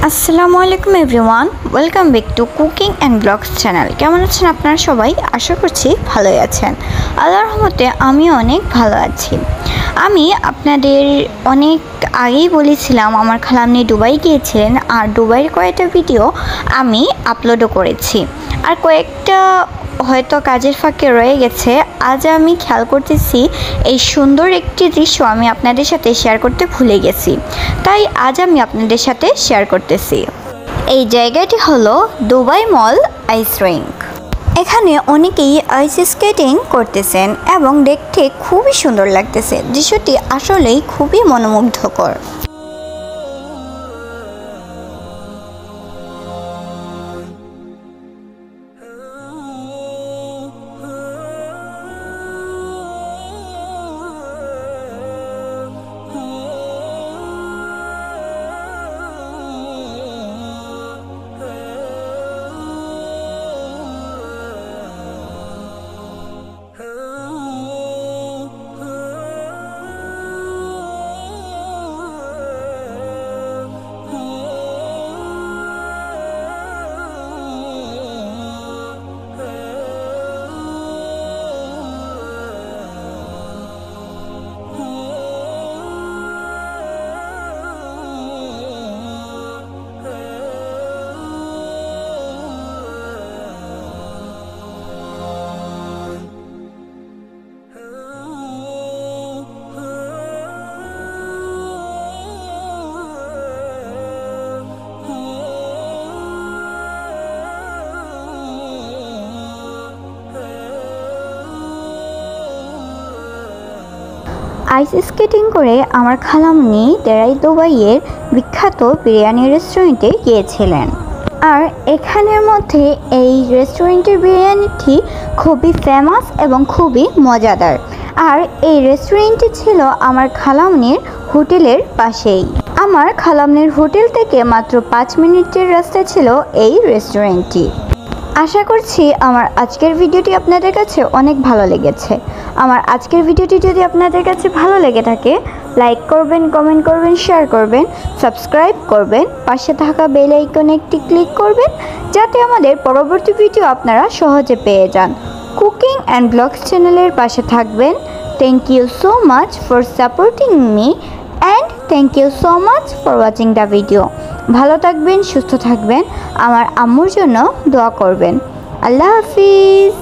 আসসালামু আলাইকুম everyone, welcome back to cooking and blogs channel. কেমন আছেন আপনারা সবাই? আশা করছি ভালোই আছেন। আল্লাহর রহমতে আমি অনেক ভালো আছি। আমি আপনাদের অনেক আগেই বলেছিলাম আমার খালামনি দুবাই গিয়েছিলেন, আর দুবাইয়ের কয়েকটা ভিডিও আমি আপলোডও করেছি, আর কয়েকটা হয়তো কাজের ফাঁকে রয়ে গেছে। আজ আমি খেয়াল করতেছি এই সুন্দর একটি দৃশ্য আমি আপনাদের সাথে শেয়ার করতে ভুলে গেছি, তাই আজ আমি আপনাদের সাথে শেয়ার করতেছি। এই জায়গাটি হলো দুবাই মল আইস রিঙ্ক। এখানে অনেকেই আইস স্কেটিং করতেছেন এবং দেখতে খুবই সুন্দর লাগতেছে। দৃশ্যটি আসলেই খুবই মনোমুগ্ধকর। আইস স্কেটিং করে আমার খালামনি দেরাই দুবাইয়ের বিখ্যাত বিরিয়ানি রেস্টুরেন্টে গিয়েছিলেন, আর এখানের মধ্যে এই রেস্টুরেন্টের বিরিয়ানিটি খুবই ফেমাস এবং খুবই মজাদার। আর এই রেস্টুরেন্টটি ছিল আমার খালামনির হোটেলের পাশেই। আমার খালামনির হোটেল থেকে মাত্র 5 মিনিটের রাস্তা ছিল এই রেস্টুরেন্টটি। আশা করছি আমার আজকের ভিডিওটি আপনাদের কাছে অনেক ভালো লেগেছে। আমার আজকের ভিডিওটি যদি আপনাদের কাছে ভালো লেগে থাকে, লাইক করবেন, কমেন্ট করবেন, শেয়ার করবেন, সাবস্ক্রাইব করবেন, পাশে থাকা বেল আইকনে একটি ক্লিক করবেন, যাতে আমাদের পরবর্তী ভিডিও আপনারা সহজে পেয়ে যান। কুকিং অ্যান্ড ব্লগস চ্যানেলের পাশে থাকবেন। Thank you so much for supporting me and thank you so much for watching the video. ভালো থাকবেন, সুস্থ থাকবেন, আমার আম্মুর জন্য দোয়া করবেন। আল্লাহ হাফিজ।